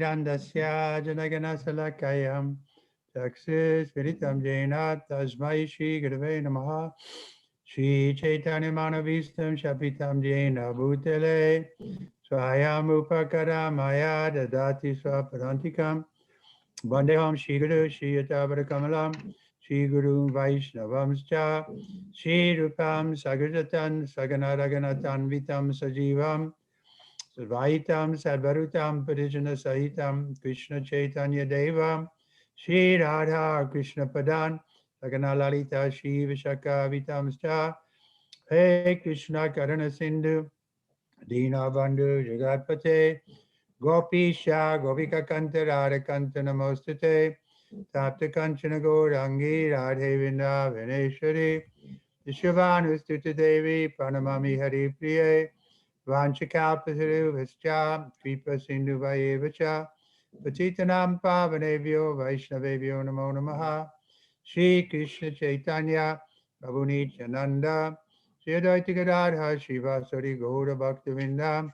Randasya Janagana Salakayam Taksis Viritam Jaina Tasmai Shri Gurave Namaha Shri Chaitanya Manavistam Shapitam Jaina Bhutale Swayam Upakara Maya Dadati Swaparantikam Vandeham Shri Guru Shri Yatavara Kamalam Shri Guru Vaishnavamscha Shri Rupam Sagarjatan Saganaraganatan Vitam Sajivam Svaitam Sadvarutam Parijana Sahitam Krishna Chaitanya Devam Shri Radha Krishna Padan Sagana Lalita Shri Vishaka Vitamscha Hey Krishna Karana Sindhu Dina Bandhu Jagatpate Gopisha Govika Kanta Radha Kanta Namostate Tapta Kanchana Gaurangi Radhe Vinda Vineshwari Vishwavanustuti Devi Pranamami Hari Priye Vanchakalpataruvascha Kripa Sindhuvayevacha Patitanam Pavanevyo Vaishnavevyo Namo Namaha Shri Krishna Chaitanya Prabhu Nityananda Shri Advaita Gadadhar Srivasari Gaura Bhaktivinoda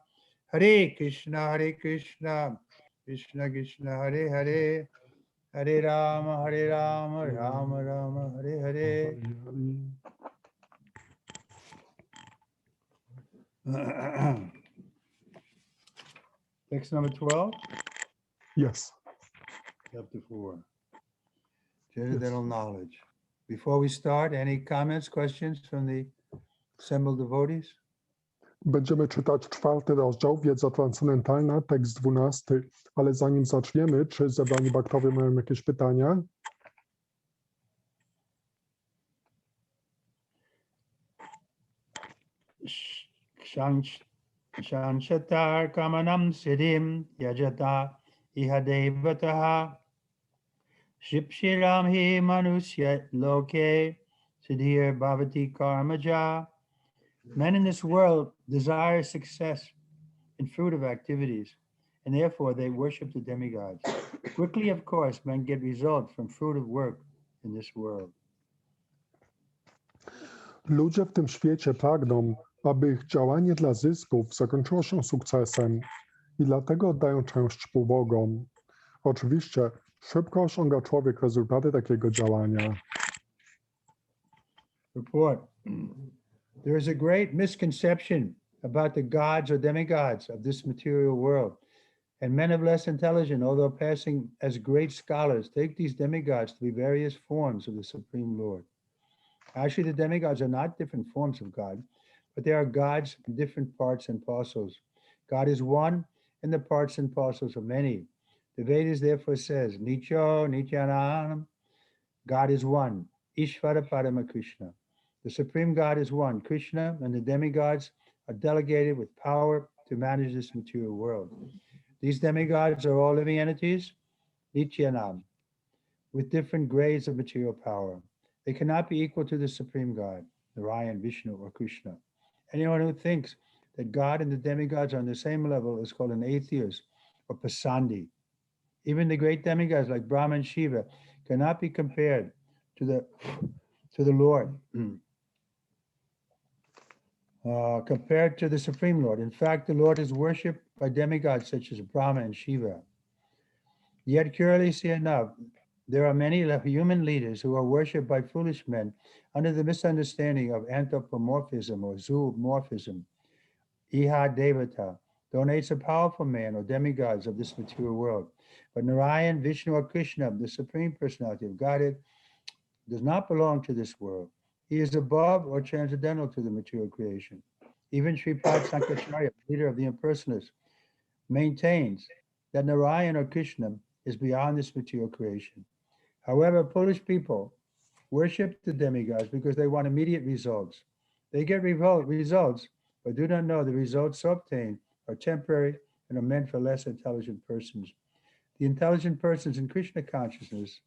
Hare Krishna Krishna Krishna Hare Hare Hare Rama Rama Rama Hare Hare. Text number 12? Yes. Chapter 4. General knowledge. Before we start, any comments, questions from the assembled devotees? Będziemy czytać 4 rozdział, wiedza transcendentalna, tekst 12, ale zanim zaczniemy, czy zebrani baktowie mają jakieś pytania? Shanshatar kamanam siddhim yajata iha devataha shipshiram hi manusya loke siddhir bhavati karmaja. Men in this world desire success and fruit of activities, and therefore they worship the demigods. Quickly, of course, men get results from fruit of work in this world. Ludzie w tym świecie pragną, aby ich działanie dla zysków zakończyło się sukcesem i dlatego oddają część półbogom. Oczywiście szybko osiąga człowiek rezultaty takiego działania. Report. There is a great misconception about the gods or demigods of this material world. And men of less intelligence, although passing as great scholars, take these demigods to be various forms of the Supreme Lord. Actually, the demigods are not different forms of God, but they are gods in different parts and parcels. God is one, and the parts and parcels are many. The Vedas therefore says, Nicho, Nityanam, God is one, Ishvara Parama Krishna. The Supreme God is one, Krishna, and the demigods are delegated with power to manage this material world. These demigods are all living entities, Nityanam, with different grades of material power. They cannot be equal to the Supreme God, Narayan, Vishnu, or Krishna. Anyone who thinks that God and the demigods are on the same level is called an atheist or pasandi. Even the great demigods like Brahma and Shiva cannot be compared to the Lord, compared to the Supreme Lord. In fact, the Lord is worshipped by demigods such as Brahma and Shiva. Yet curiously enough, there are many human leaders who are worshipped by foolish men under the misunderstanding of anthropomorphism or zoomorphism. Iha Devata donates a powerful man or demigods of this material world. But Narayan, Vishnu, or Krishna, the Supreme Personality of Godhead, does not belong to this world. He is above or transcendental to the material creation. Even Sripad Sankaracharya, leader of the impersonalists, maintains that Narayan or Krishna is beyond this material creation. However, foolish people worship the demigods because they want immediate results. They get results, but do not know the results so obtained are temporary and are meant for less intelligent persons. The intelligent persons in Krishna consciousness,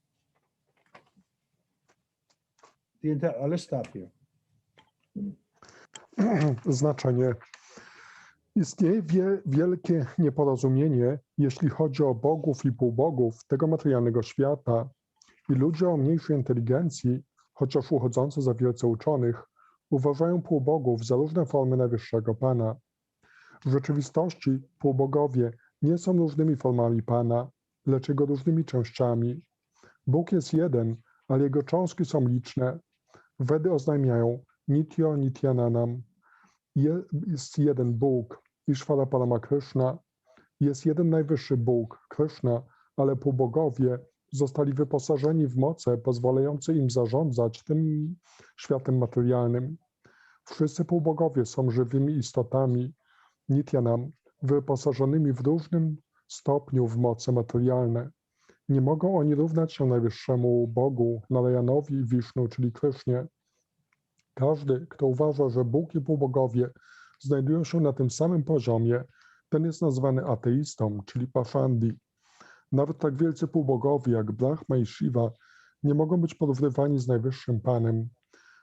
let's stop here. Znaczenie. Istnieje wielkie nieporozumienie, jeśli chodzi o bogów i półbogów tego materialnego świata. I ludzie o mniejszej inteligencji, chociaż uchodzący za wielce uczonych, uważają półbogów za różne formy najwyższego Pana. W rzeczywistości półbogowie nie są różnymi formami Pana, lecz Jego różnymi częściami. Bóg jest jeden, ale Jego cząstki są liczne. Wedy oznajmiają Nityo Nityananam. Jest jeden Bóg, Ishvara Parama Krishna. Jest jeden najwyższy Bóg, Krishna, ale półbogowie zostali wyposażeni w moce pozwalające im zarządzać tym światem materialnym. Wszyscy półbogowie są żywymi istotami, Nityanam, wyposażonymi w różnym stopniu w moce materialne. Nie mogą oni równać się najwyższemu Bogu, Narayanowi i Wisznu, czyli Krysznie. Każdy, kto uważa, że Bóg i półbogowie znajdują się na tym samym poziomie, ten jest nazwany ateistą, czyli paszandi. Nawet tak wielcy półbogowie jak Brahma i Shiva nie mogą być porównywani z najwyższym Panem.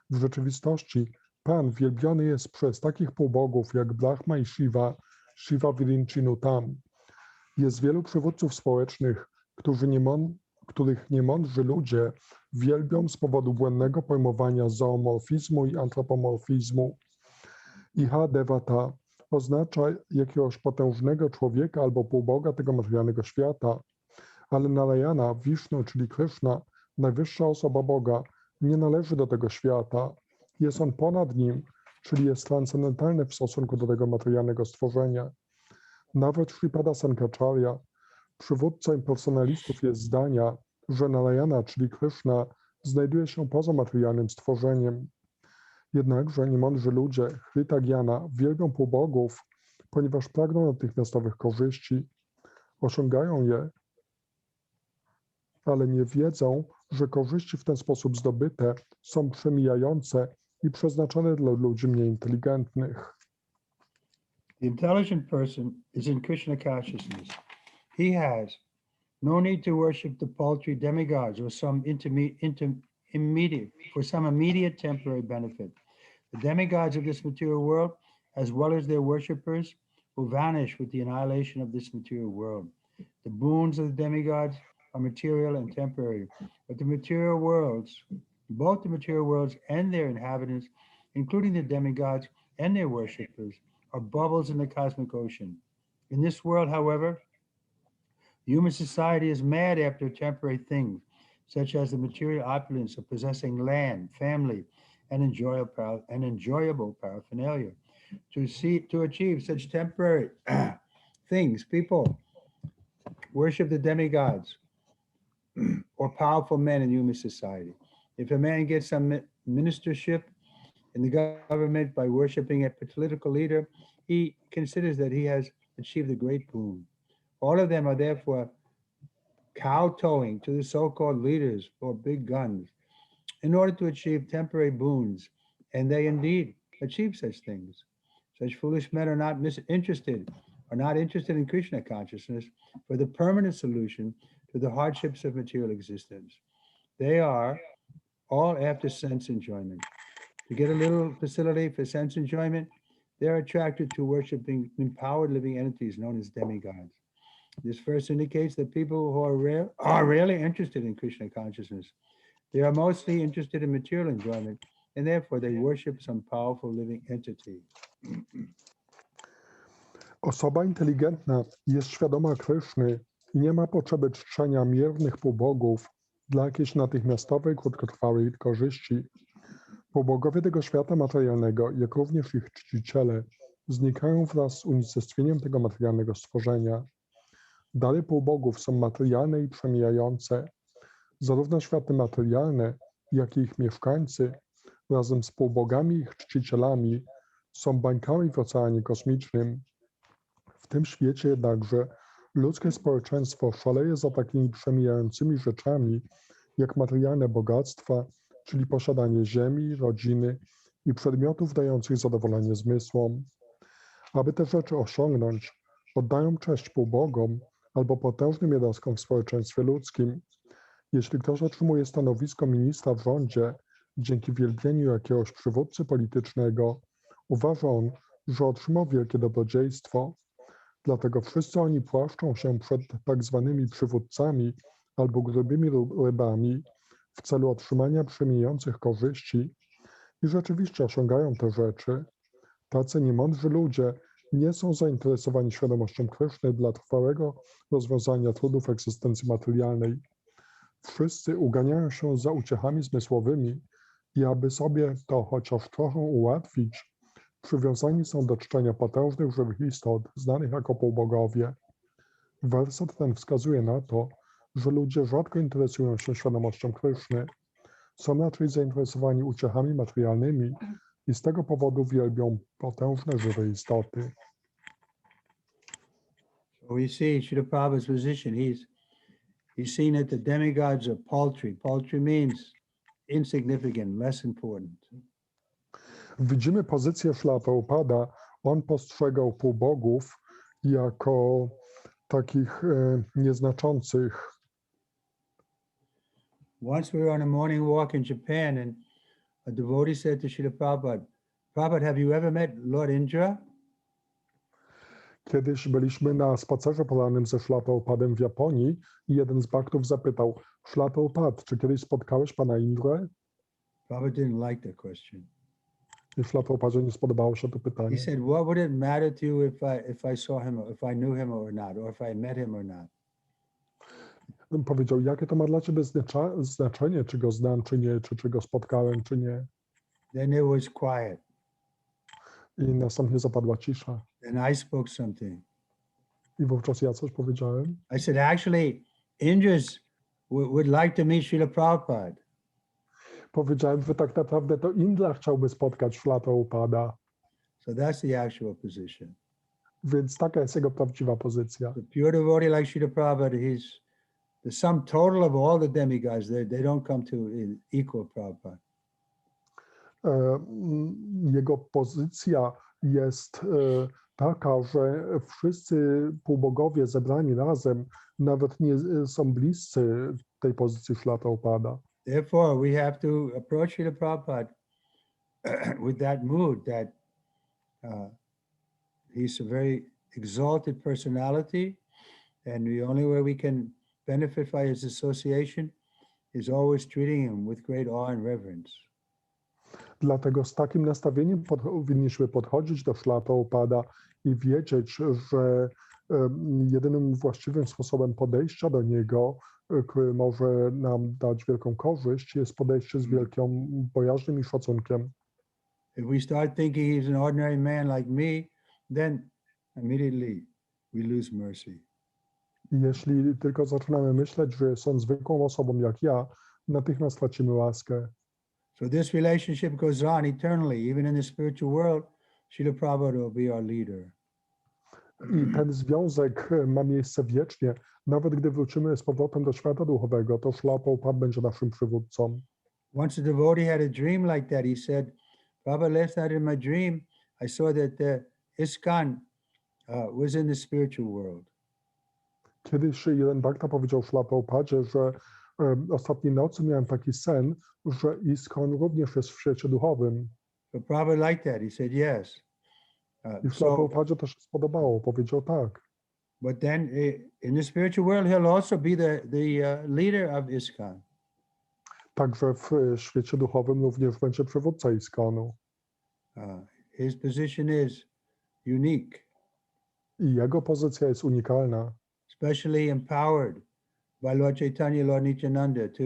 W rzeczywistości Pan wielbiony jest przez takich półbogów jak Brahma i Shiva, Shiva Virinchinutam. Jest wielu przywódców społecznych, których niemądrzy ludzie wielbią z powodu błędnego pojmowania zoomorfizmu i antropomorfizmu. Iha Devata oznacza jakiegoś potężnego człowieka albo półboga tego materialnego świata, ale Narayana, Wisznu, czyli Krishna, najwyższa osoba Boga, nie należy do tego świata. Jest on ponad nim, czyli jest transcendentalny w stosunku do tego materialnego stworzenia. Nawet Shripada Sankacharya, przywódca impersonalistów, jest zdania, że Narayana, czyli Krishna, znajduje się poza materialnym stworzeniem. Jednakże niemądrzy ludzie, Hrita Gyana, wielbią półbogów, ponieważ pragną natychmiastowych korzyści. Osiągają je, ale nie wiedzą, że korzyści w ten sposób zdobyte są przemijające i przeznaczone dla ludzi mniej inteligentnych. The intelligent person is in Krishna consciousness. He has no need to worship the paltry demigods or some immediate temporary benefit. The demigods of this material world, as well as their worshippers, will vanish with the annihilation of this material world. The boons of the demigods are material and temporary, but both the material worlds and their inhabitants, including the demigods and their worshippers, are bubbles in the cosmic ocean. In this world, however, human society is mad after temporary things, such as the material opulence of possessing land, family, and enjoyable paraphernalia. To achieve such temporary things, people worship the demigods or powerful men in human society. If a man gets some ministership in the government by worshiping a political leader, he considers that he has achieved a great boon. All of them are therefore kowtowing to the so-called leaders or big guns in order to achieve temporary boons, and they indeed achieve such things. Such foolish men are not interested in Krishna consciousness for the permanent solution to the hardships of material existence. They are all after sense enjoyment. To get a little facility for sense enjoyment, they're attracted to worshiping empowered living entities known as demigods. This verse indicates that people who are rarely interested in Krishna consciousness. They are mostly interested in material enjoyment, and therefore they worship some powerful living entity. Osoba inteligentna jest świadoma Kryszny i nie ma potrzeby czczenia miernych półbogów dla jakiejś natychmiastowej, krótkotrwałej korzyści. Półbogowie tego świata materialnego, jak również ich czciciele, znikają wraz z unicestwieniem tego materialnego stworzenia. Dary półbogów są materialne i przemijające. Zarówno światy materialne, jak i ich mieszkańcy, razem z półbogami i ich czcicielami, są bańkami w oceanie kosmicznym. W tym świecie jednakże ludzkie społeczeństwo szaleje za takimi przemijającymi rzeczami, jak materialne bogactwa, czyli posiadanie ziemi, rodziny i przedmiotów dających zadowolenie zmysłom. Aby te rzeczy osiągnąć, oddają cześć półbogom albo potężnym jednostkom w społeczeństwie ludzkim. Jeśli ktoś otrzymuje stanowisko ministra w rządzie dzięki wielbieniu jakiegoś przywódcy politycznego, uważa on, że otrzymał wielkie dobrodziejstwo. Dlatego wszyscy oni płaszczą się przed tak zwanymi przywódcami albo grubymi rybami w celu otrzymania przemijających korzyści i rzeczywiście osiągają te rzeczy. Tacy niemądrzy ludzie nie są zainteresowani świadomością Kryszny dla trwałego rozwiązania trudów egzystencji materialnej. Wszyscy uganiają się za uciechami zmysłowymi i aby sobie to chociaż trochę ułatwić, przywiązani są do czczenia potężnych żywych istot, znanych jako półbogowie. Werset ten wskazuje na to, że ludzie rzadko interesują się świadomością Kryszny. Są raczej zainteresowani uciechami materialnymi i z tego powodu wielbią potężne żywe istoty. So we see Srila Prabhupada's position. He's seen that the demigods are paltry. Paltry means insignificant, less important. Widzimy pozycję Śrila Prabhupada. On postrzegał półbogów jako takich nieznaczących. Once we were on a morning walk in Japan and a devotee said to Srila Prabhupada, Prabhupada, have you ever met Lord Indra? Kiedyś byliśmy na spacerze polarnym ze Śrila Prabhupadem w Japonii i jeden z baktów zapytał: Śrila Prabhupada, czy kiedyś spotkałeś pana Indrę? Prabhupada didn't like that question. I Śrila Prabhupadzie nie spodobało się to pytanie. He said, what would it matter to you if I saw him, if I knew him or not, or if I met him or not? Powiedział, jakie to ma dla ciebie znaczenie, czy go znam, czy nie, czy go spotkałem, czy nie. Then there was quiet. I następnie zapadła cisza. And I spoke something. I wówczas ja coś powiedziałem. I said, actually, Indras would like to meet Srila Prabhupada. Powiedziałem, że tak naprawdę to Indra chciałby spotkać Śrila Prabhupada. So that's the actual position. Więc taka jest jego prawdziwa pozycja. The pure devotee like Srila Prabhupada, he's the sum total of all the demigods. They don't come to equal Prabhupada. Jego pozycja jest taka, że wszyscy półbogowie zebrani razem nawet nie są bliscy tej pozycji Śrila Prabhupada. Therefore, we have to approach Srila Prabhupada with that mood that he's a very exalted personality, and the only way we can benefit by his association is always treating him with great awe and reverence. Dlatego z takim nastawieniem powinniśmy podchodzić do Śrila Prabhupada i wiedzieć, że jedynym właściwym sposobem podejścia do niego, który może nam dać wielką korzyść, jest podejście z wielką bojaźnią i szacunkiem. If we start thinking he's an ordinary man like me, then immediately we lose mercy. Jeśli tylko zaczynamy myśleć, że są zwykłą osobą jak ja, natychmiast tracimy łaskę. So this relationship goes on eternally. Even in the spiritual world, Srila Prabhupada will be our leader. I ten związek ma miejsce wiecznie. Nawet gdy wrócimy z powrotem do świata duchowego, to Śrila Prabhupada będzie naszym przywódcą. Once a devotee had a dream like that. He said, Prabhupada, last night in my dream, I saw that the ISKCON was in the spiritual world. Kiedyś jeden bhakta powiedział Śrila Prabhupadzie, że ostatniej nocy miałem taki sen, że ISKCON również jest w świecie duchowym. So Prabhupada liked that. He said, yes. I Śrila Prabhupadzie też się spodobało, powiedział tak. But then in the spiritual world, he'll also be the leader of ISKCON. Także w świecie duchowym również będzie przywódca ISKCONu. His position is unique. I jego pozycja jest unikalna. Especially empowered by Lord Chaitanya, Lord Nityananda to,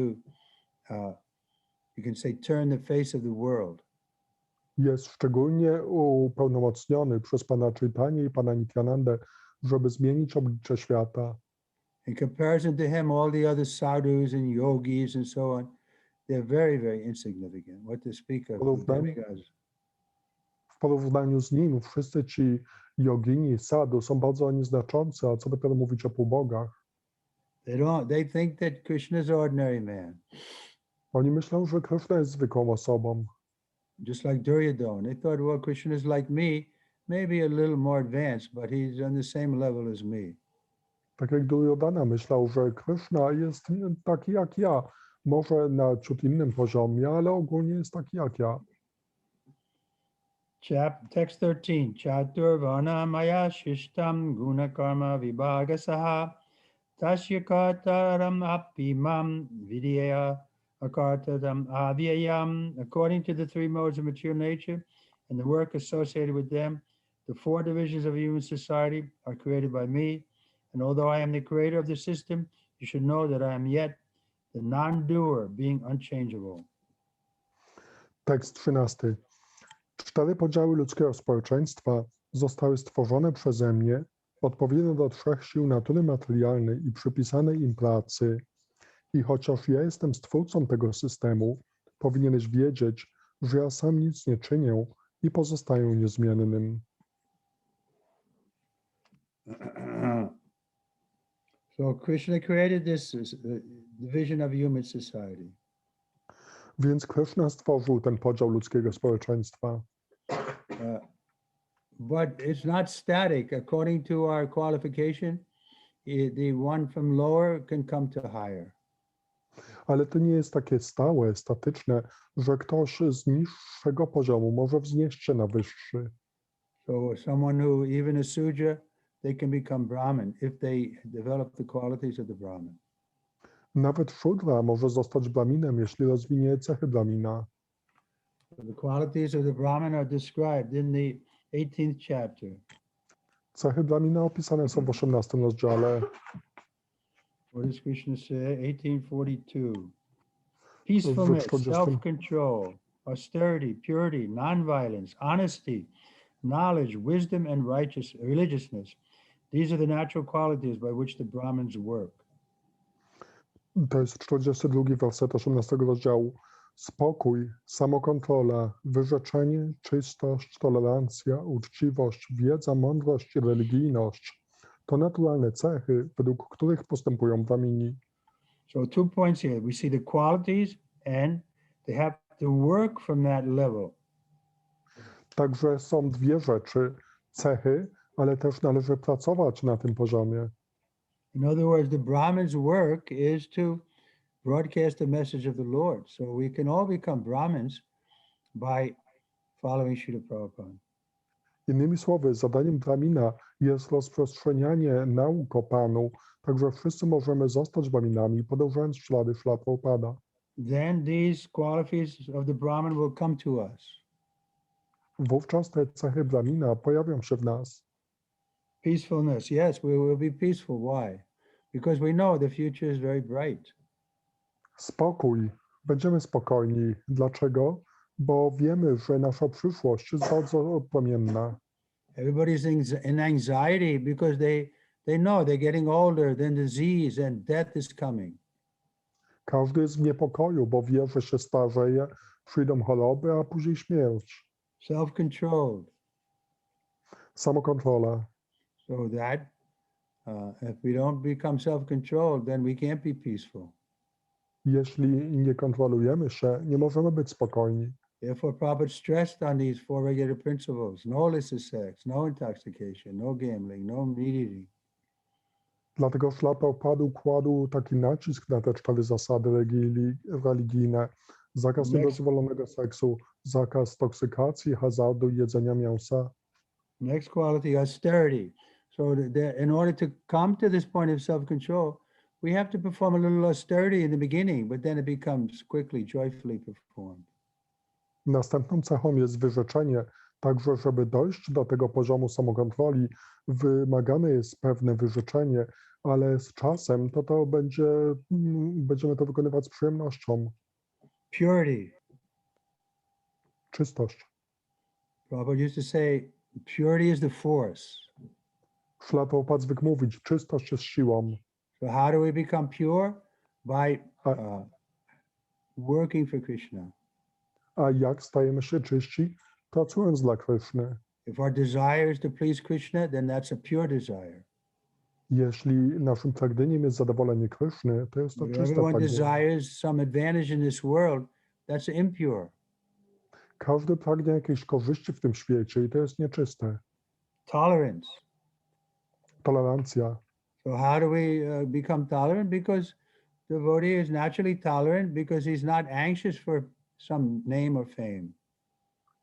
you can say, turn the face of the world. Jest szczególnie upełnomocniony przez pana Chaitanya i pana Nityanandę, żeby zmienić oblicze świata. In comparison to him, all the other sadhus and yogis and so on, they're very, very insignificant. What to speak of the demigods. W porównaniu z nim wszyscy ci jogini, sadhu są bardzo nieznaczący, a co dopiero mówić o półbogach. They think that Krishna is an ordinary man. Oni myślą, że Krishna jest zwykłą osobą. Just like Duryodhana. They thought, well, Krishna is like me, maybe a little more advanced, but he's on the same level as me. Tak jak Duryodhana myślał, że Krishna jest taki jak ja, może na ciut innym poziomie, ale ogólnie jest taki jak ja. Text 13. Chaturvana maya shishtam guna karma vibhagasaha tasya kartaram apimam vidya akartadam avyayam. According to the three modes of material nature and the work associated with them, The 4 divisions of human society are created by me, and although I am the creator of the system, you should know that I am yet the non-doer, being unchangeable. Tekst 13. 4 podziały ludzkiego społeczeństwa zostały stworzone przeze mnie odpowiednio do 3 sił natury materialnej i przypisanej im pracy. I chociaż ja jestem stwórcą tego systemu, powinieneś wiedzieć, że ja sam nic nie czynię i pozostaję niezmiennym. So Krishna created this division of human society. Więc Krishna stworzył ten podział ludzkiego społeczeństwa. But it's not static. According to our qualification, the one from lower can come to higher. Ale to nie jest takie stałe, statyczne, że ktoś z niższego poziomu może wznieść się na wyższy. So someone who, even a Sudra, they can become Brahmin if they develop the qualities of the Brahmin. Nawet Shudra może zostać Brahminem, jeśli rozwinie cechy Brahmina. So the qualities of the Brahmin are described in the 18th chapter. Cechy Brahmina opisane są w 18 rozdziale. What does Krishna say? 1842. Peacefulness, self-control, austerity, purity, non-violence, honesty, knowledge, wisdom, and religiousness. These are the natural qualities by which the Brahmins work. To jest 42 werset 18 rozdziału. Spokój, samokontrola, wyrzeczenie, czystość, tolerancja, uczciwość, wiedza, mądrość i religijność to naturalne cechy, według których postępują Brahmini. So 2 points here. We see the qualities and they have to work from that level. Także są 2 rzeczy, cechy, ale też należy pracować na tym poziomie. In other words, the Brahmin's work is to broadcast the message of the Lord. So we can all become Brahmins by following Srila Prabhupada. Innymi słowy, zadaniem Brahmina jest rozprzestrzenianie nauk o Panu, także wszyscy możemy zostać Brahminami, podążając w ślady Ślad Prabhupada. Then these qualities of the Brahmin will come to us. Wówczas te cechy Brahmina pojawią się w nas. Peacefulness, yes, we will be peaceful. Why? Because we know the future is very bright. Spokój. Będziemy spokojni. Dlaczego? Bo wiemy, że nasza przyszłość jest bardzo płomienna. Everybody's in anxiety because they know they're getting older, then disease and death is coming. Każdy jest w niepokoju, bo wie, że się starzeje, przyjdą choroby, a później śmierć. Self-controlled. Samokontrola. So that if we don't become self-controlled, then we can't be peaceful. Jeśli nie kontrolujemy się, nie możemy być spokojni. Therefore, Prabhupada stressed on these 4 regular principles: no illicit sex, no intoxication, no gambling, no meat eating. Dlatego Ślad Prabhupada kładł taki nacisk na te 4 zasady religijne. Zakaz niedozwolonego seksu, zakaz toksykacji, hazardu i jedzenia mięsa. Next quality, austerity. So in order to come to this point of self-control, we have to perform a little austerity in the beginning, but then it becomes quickly, joyfully performed. Następną cechą jest wyrzeczenie, także żeby dojść do tego poziomu samokontroli, wymagane jest pewne wyrzeczenie, ale z czasem będziemy to wykonywać z przyjemnością. Purity. Czystość. Prabhupada used to say, purity is the force. Ślad Prabhupada zwykł mówić, czystość jest siłą. So how do we become pure? By working for Krishna. A jak stajemy się czyści? Pracując dla Kryszny. If our desire is to please Krishna, then that's a pure desire. Jeśli naszym pragnieniem jest zadowolenie Kryszny, to jest to If czyste everyone pragnienie. desires some advantage in this world, that's impure. Każdy pragnie jakiejś korzyści w tym świecie i to jest nieczyste. Tolerance. Tolerancja. So how do we become tolerant? Because the devotee is naturally tolerant because he's not anxious for some name or fame.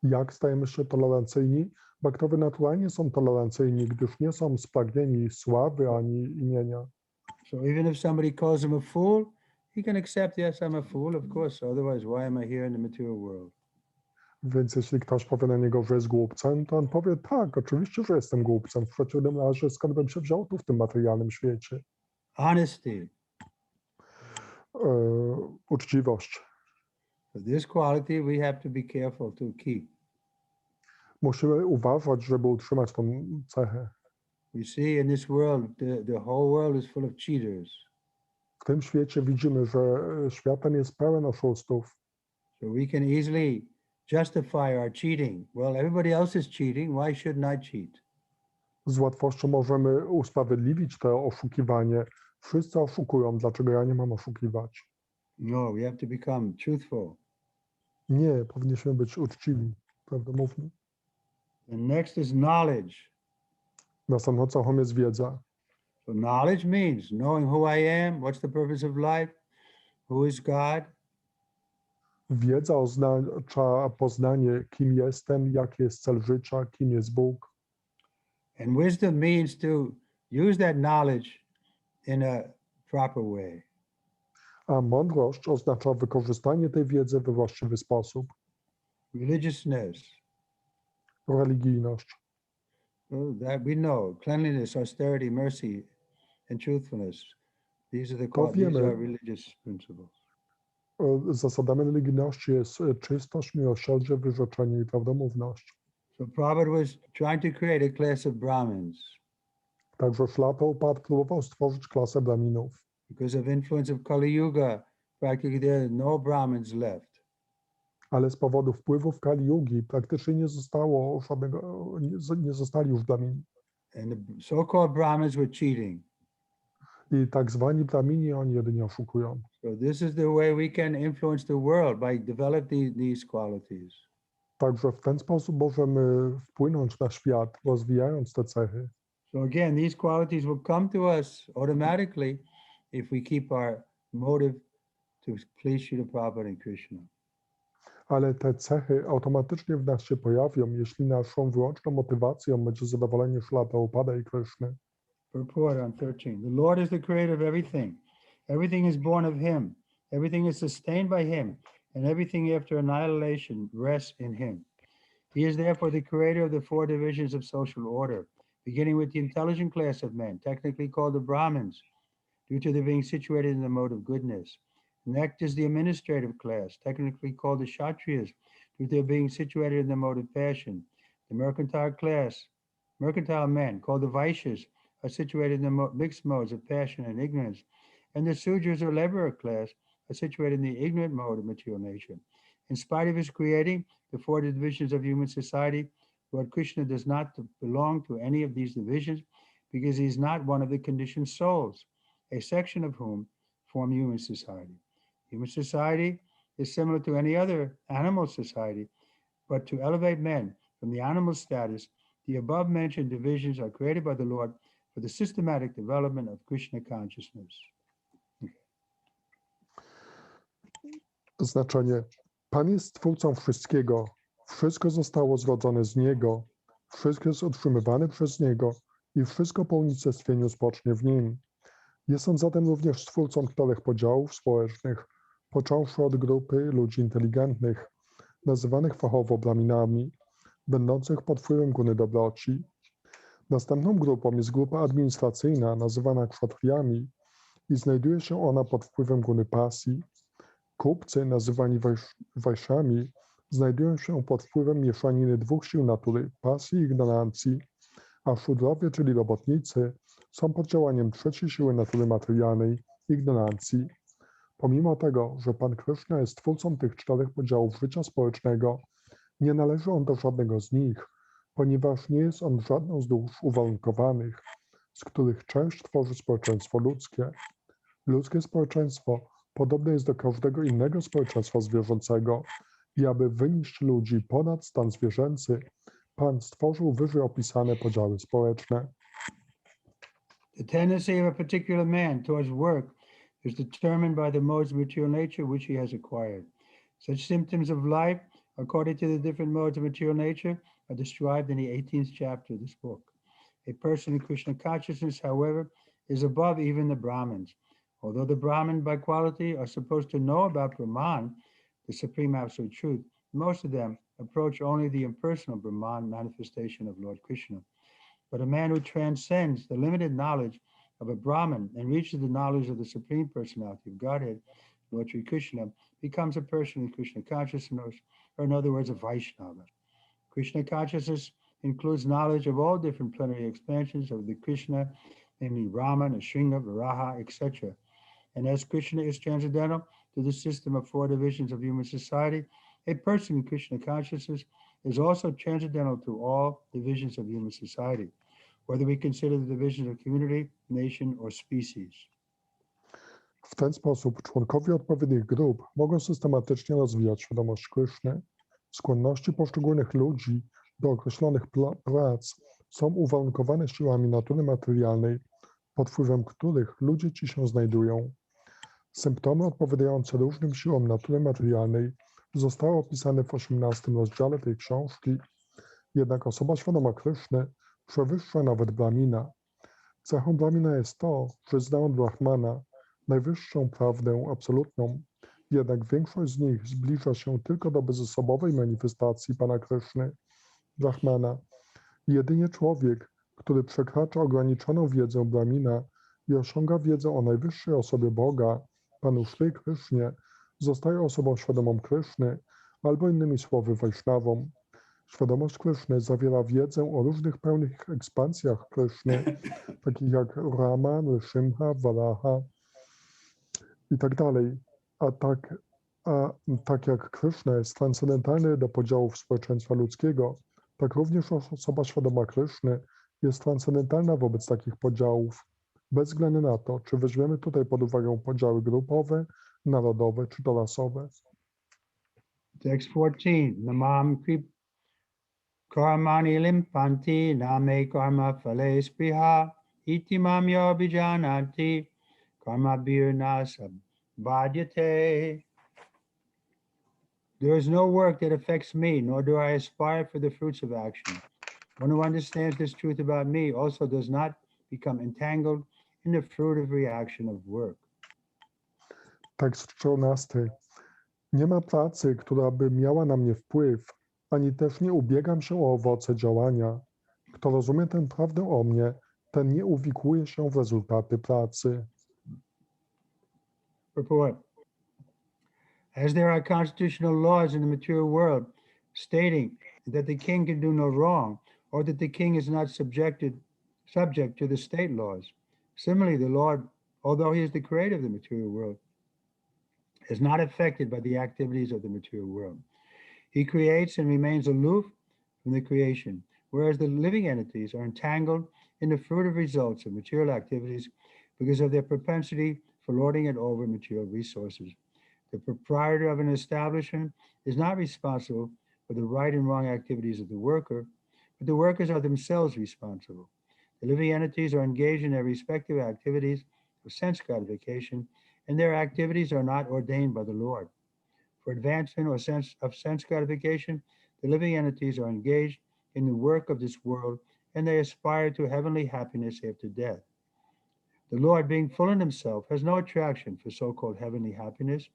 Jak stajemy się tolerancyjni? Bhaktowie naturalnie są tolerancyjni, gdyż nie są spragnieni sławy ani imienia. So even if somebody calls him a fool, he can accept, yes, I'm a fool, of course. Otherwise, why am I here in the material world? Więc jeśli ktoś powie na niego, że jest głupcem, to on powie, tak, oczywiście, że jestem głupcem. W przeciwnym razie skąd bym się wziął tu w tym materialnym świecie? Honesty. Uczciwość. So this quality we have to be careful to keep. Musimy uważać, żeby utrzymać tą cechę. We see in this world, the whole world is full of cheaters. W tym świecie widzimy, że świat ten jest pełen oszustów. So we can easily justify our cheating. Well, everybody else is cheating. Why shouldn't I cheat? Z łatwością możemy usprawiedliwić to oszukiwanie. Wszyscy oszukują, dlaczego ja nie mam oszukiwać? No, we have to become truthful. Nie, powinniśmy być uczciwi, prawdomówni. And next is knowledge. Następną cechą jest wiedza. So knowledge means knowing who I am, what's the purpose of life, who is God. Wiedza oznacza poznanie, kim jestem, jaki jest cel życia, kim jest Bóg. And wisdom means to use that knowledge in a proper way. A mądrość oznacza wykorzystanie tej wiedzy we właściwy sposób. Religiousness. Religijność. Well, that we know. Cleanliness, austerity, mercy, and truthfulness. These are religious principles. Zasadami religijności jest czystość, miłosierdzie, wyrzeczenie i prawdomówność. So Prabhupada was trying to create a class of Brahmins. Także Śla Prabhupada próbował stworzyć klasę Brahminów. Because of influence of Kali Yuga, practically there are no Brahmins left. Ale z powodu wpływów Kali Yugi praktycznie nie zostało żadnego, nie zostali już Brahmini. And the so-called Brahmins were cheating. I tak zwani Brahmini, oni jedynie oszukują. So this is the way we can influence the world, by developing these qualities. Także w ten sposób możemy wpłynąć na świat, rozwijając te cechy. So again, these qualities will come to us automatically if we keep our motive to please Srila Prabhupada and Krishna. Ale te cechy automatycznie w nas się pojawią, jeśli naszą wyłączną motywacją będzie zadowolenie Śrila Prabhupada i Kryszny. Purport on 13. The Lord is the creator of everything. Everything is born of him. Everything is sustained by him. And everything after annihilation rests in him. He is therefore the creator of the four divisions of social order, beginning with the intelligent class of men, technically called the Brahmins, due to their being situated in the mode of goodness. Next is the administrative class, technically called the Kshatriyas, due to their being situated in the mode of passion. The mercantile class, mercantile men, called the Vaishyas, are situated in the mixed modes of passion and ignorance. And the Sudras or laborer class are situated in the ignorant mode of material nature. In spite of his creating the four divisions of human society, Lord Krishna does not belong to any of these divisions because he is not one of the conditioned souls, a section of whom form human society. Human society is similar to any other animal society, but to elevate men from the animal status, the above mentioned divisions are created by the Lord for the systematic development of Krishna consciousness. Znaczenie. Pan jest twórcą wszystkiego. Wszystko zostało zrodzone z Niego. Wszystko jest utrzymywane przez Niego i wszystko po unicestwieniu spocznie w Nim. Jest On zatem również twórcą 4 podziałów społecznych, począwszy od grupy ludzi inteligentnych, nazywanych fachowo Brahminami, będących pod wpływem guny dobroci. Następną grupą jest grupa administracyjna, nazywana kszatriyami i znajduje się ona pod wpływem guny pasji. Kupcy, nazywani wajszami, znajdują się pod wpływem mieszaniny 2 sił natury, pasji i ignorancji, a szudrowie, czyli robotnicy, są pod działaniem 3 siły natury materialnej, ignorancji. Pomimo tego, że Pan Kryszna jest twórcą tych 4 podziałów życia społecznego, nie należy on do żadnego z nich, ponieważ nie jest on żadną z dusz uwarunkowanych, z których część tworzy społeczeństwo ludzkie. Ludzkie społeczeństwo podobne jest do każdego innego społeczeństwa zwierzęcego i aby wynieść ludzi ponad stan zwierzęcy, Pan stworzył wyżej opisane podziały społeczne. The tendency of a particular man towards work is determined by the modes of material nature which he has acquired. Such symptoms of life, according to the different modes of material nature, are described in the 18th chapter of this book. A person in Krishna consciousness, however, is above even the Brahmins. Although the Brahmin by quality are supposed to know about Brahman, the supreme absolute truth, most of them approach only the impersonal Brahman manifestation of Lord Krishna. But a man who transcends the limited knowledge of a Brahman and reaches the knowledge of the Supreme Personality of Godhead, Lord Sri Krishna, becomes a person in Krishna consciousness, or in other words, a Vaishnava. Krishna consciousness includes knowledge of all different plenary expansions of the Krishna, namely Rama, Nrsimha, Varaha, etc. And as Krishna is transcendental to the system of four divisions of human society, a person in Krishna consciousness is also transcendental to all divisions of human society, whether we consider the divisions of community, nation, or species. W ten sposób członkowie odpowiednich grup mogą systematycznie rozwijać świadomość Kryszny. Skłonności poszczególnych ludzi do określonych prac są uwarunkowane siłami natury materialnej, pod wpływem których ludzie ci się znajdują. Symptomy odpowiadające różnym siłom natury materialnej zostały opisane w 18 rozdziale tej książki, jednak osoba świadoma Kryszny przewyższa nawet Brahmina. Cechą Brahmina jest to, że zna od Brahmana najwyższą prawdę absolutną, jednak większość z nich zbliża się tylko do bezosobowej manifestacji Pana Kryszny, Brahmana. Jedynie człowiek, który przekracza ograniczoną wiedzę Brahmina i osiąga wiedzę o najwyższej osobie Boga, Panu Shri Krysznie, zostaje osobą świadomą Kryszny, albo innymi słowy Wajsznawą. Świadomość Kryszny zawiera wiedzę o różnych pełnych ekspansjach Kryszny, takich jak Rama, Nrsimha, Varaha i tak dalej. A tak jak Kryszna jest transcendentalny do podziałów społeczeństwa ludzkiego, tak również osoba świadoma Kryszny jest transcendentalna wobec takich podziałów, bez względu na to, czy weźmiemy tutaj pod uwagę podziały grupowe, narodowe czy to rasowe. Text 14. Namam karmani limpanti name karma phale spriha iti mam yobijanati karma birna sabhadyate. There is no work that affects me, nor do I aspire for the fruits of action. One who understands this truth about me also does not become entangled in the fruit of reaction of work. Tekst 14. Nie ma pracy, która by miała na mnie wpływ, ani też nie ubiegam się o owoce działania. Kto rozumie tę prawdę o mnie, ten nie uwikłuje się w rezultaty pracy. Purport. As there are constitutional laws in the material world stating that the king can do no wrong, or that the king is not subject to the state laws, similarly the Lord, although he is the creator of the material world, is not affected by the activities of the material world. He creates and remains aloof from the creation, whereas the living entities are entangled in the fruitive results of material activities because of their propensity for lording it over material resources. The proprietor of an establishment is not responsible for the right and wrong activities of the worker, but the workers are themselves responsible. The living entities are engaged in their respective activities of sense gratification, and their activities are not ordained by the Lord. For advancement or sense gratification, the living entities are engaged in the work of this world, and they aspire to heavenly happiness after death. The Lord, being full in himself, has no attraction for so-called heavenly happiness.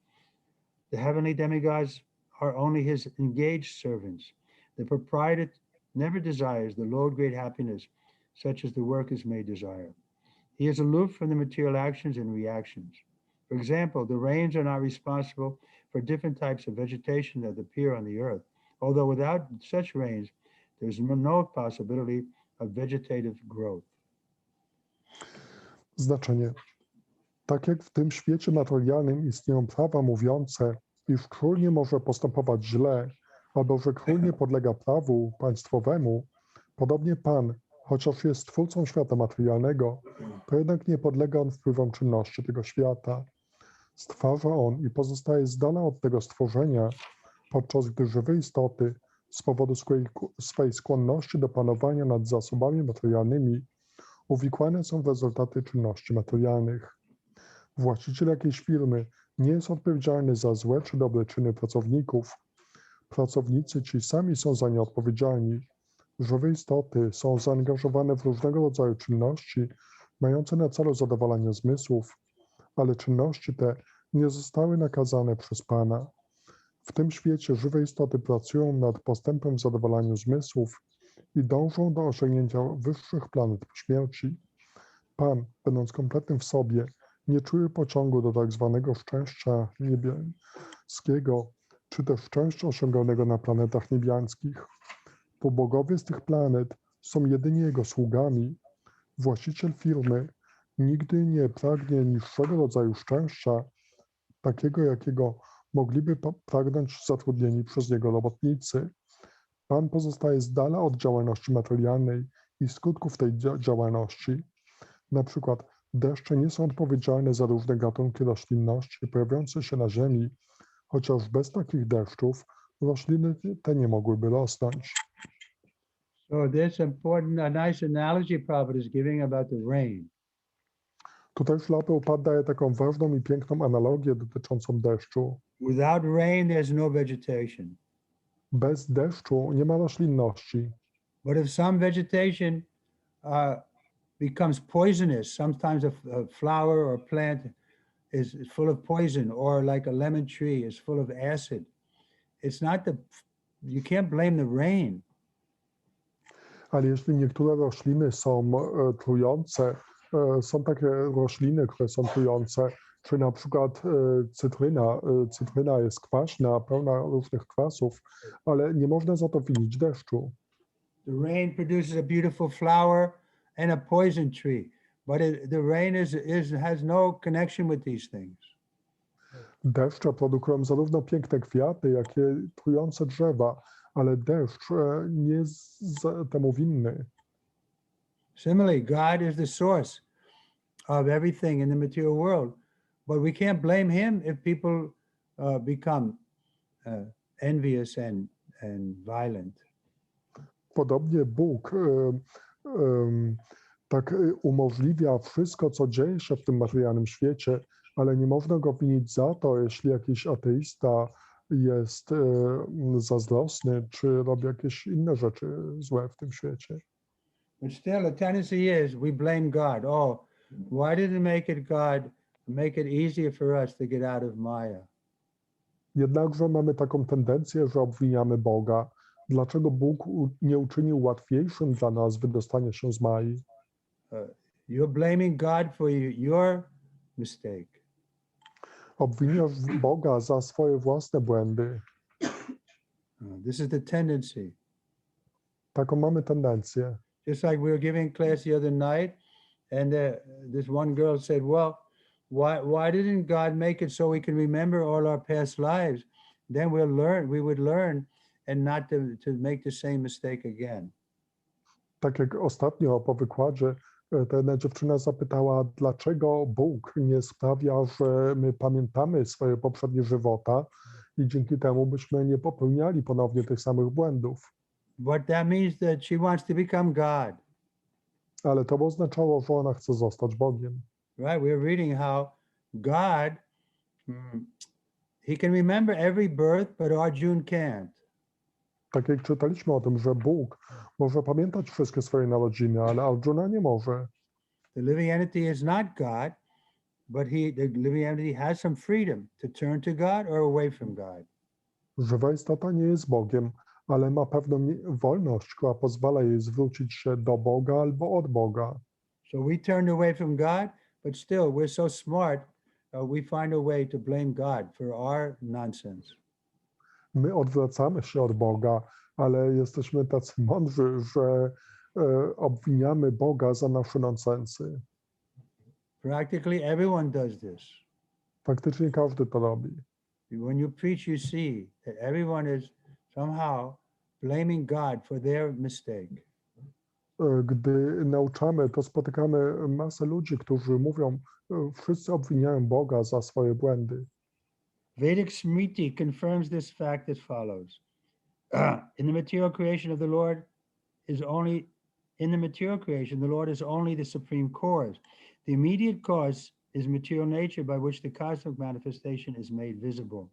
The heavenly demigods are only his engaged servants. The proprietor never desires the low-grade happiness, such as the workers may desire. He is aloof from the material actions and reactions. For example, the rains are not responsible for different types of vegetation that appear on the earth, although without such rains, there is no possibility of vegetative growth. Znaczenie. Tak jak w tym świecie materialnym istnieją prawa mówiące, iż król nie może postępować źle, albo że król nie podlega prawu państwowemu, podobnie Pan, chociaż jest twórcą świata materialnego, to jednak nie podlega on wpływom czynności tego świata. Stwarza on i pozostaje z dala od tego stworzenia, podczas gdy żywe istoty z powodu swej skłonności do panowania nad zasobami materialnymi uwikłane są w rezultaty czynności materialnych. Właściciel jakiejś firmy nie jest odpowiedzialny za złe czy dobre czyny pracowników. Pracownicy ci sami są za nie odpowiedzialni. Żywe istoty są zaangażowane w różnego rodzaju czynności mające na celu zadowalanie zmysłów, ale czynności te nie zostały nakazane przez Pana. W tym świecie żywe istoty pracują nad postępem w zadowalaniu zmysłów i dążą do osiągnięcia wyższych planet po śmierci. Pan, będąc kompletnym w sobie, nie czuje pociągu do tak zwanego szczęścia niebieskiego, czy też szczęścia osiąganego na planetach niebiańskich. Półbogowie z tych planet są jedynie jego sługami. Właściciel firmy nigdy nie pragnie niższego rodzaju szczęścia, takiego jakiego mogliby pragnąć zatrudnieni przez niego robotnicy. Pan pozostaje z dala od działalności materialnej i skutków tej działalności. Na przykład deszcze nie są odpowiedzialne za różne gatunki roślinności pojawiające się na ziemi, chociaż bez takich deszczów rośliny te nie mogłyby rosnąć. So this important, a nice analogy Prabhupada is giving about the rain. Tutaj Śla Prabhupada daje taką ważną i piękną analogię dotyczącą deszczu. Without rain, there's no vegetation. Bez deszczu nie ma roślinności. But if some vegetation becomes poisonous, sometimes a flower or plant is full of poison, or like a lemon tree is full of acid. It's not you can't blame the rain. Ale jeśli niektóre rośliny są trujące, są takie rośliny, które są trujące, czy na przykład cytryna jest kwaśna, pełna różnych kwasów, ale nie można za to winić deszczu. The rain produces a beautiful flower and a poison tree, but the rain has no connection with these things. Deszcze produkują zarówno piękne kwiaty, jak i trujące drzewa, ale deszcz nie jest temu winny. Similarly, God is the source of everything in the material world, but we can't blame him if people become envious and violent. Podobnie Bóg tak umożliwia wszystko, co dzieje się w tym materialnym świecie, ale nie można go winić za to, jeśli jakiś ateista jest zazdrosny, czy robi jakieś inne rzeczy złe w tym świecie. But still, the tendency is we blame God. Oh, why didn't God make it easier for us to get out of Maya? Jednakże mamy taką tendencję, że obwiniamy Boga. Dlaczego Bóg nie uczynił łatwiejszym dla nas wydostanie się z Mai? You're blaming God for your mistake. Obwiniasz Boga za swoje własne błędy. This is the tendency. Taką mamy tendencję. Just like we were giving class the other night, and this one girl said, well, why didn't God make it so we can remember all our past lives? Then we would learn and not to make the same mistake again. Tak jak ostatnio po wykładzie ta jedna dziewczyna zapytała, dlaczego Bóg nie sprawia, że my pamiętamy swoje poprzednie żywota i dzięki temu byśmy nie popełniali ponownie tych samych błędów. But that means that she wants to become God. Ale to oznaczało, że ona chce zostać Bogiem. Right, we're reading how God, he can remember every birth, but Arjuna can't. Tak jak czytaliśmy o tym, że Bóg może pamiętać wszystkie swoje narodziny, ale Arjuna nie może. The living entity is not God, but the living entity has some freedom to turn to God or away from God. Żywa istota nie jest Bogiem, ale ma pewną wolność, która pozwala jej zwrócić się do Boga albo od Boga. So we turn away from God, but still we're so smart, we find a way to blame God for our nonsense. My odwracamy się od Boga, ale jesteśmy tacy mądrzy, że obwiniamy Boga za nasze nonsensy. Practically everyone does this. Faktycznie każdy to robi. When you preach, you see that everyone is somehow blaming God for their mistake. Gdy nauczamy, to spotykamy masę ludzi, którzy mówią, wszyscy obwiniają Boga za swoje błędy. Vedic Smriti confirms this fact as follows. In the material creation of the Lord is only, the Lord is only the supreme cause. The immediate cause is material nature by which the cosmic manifestation is made visible.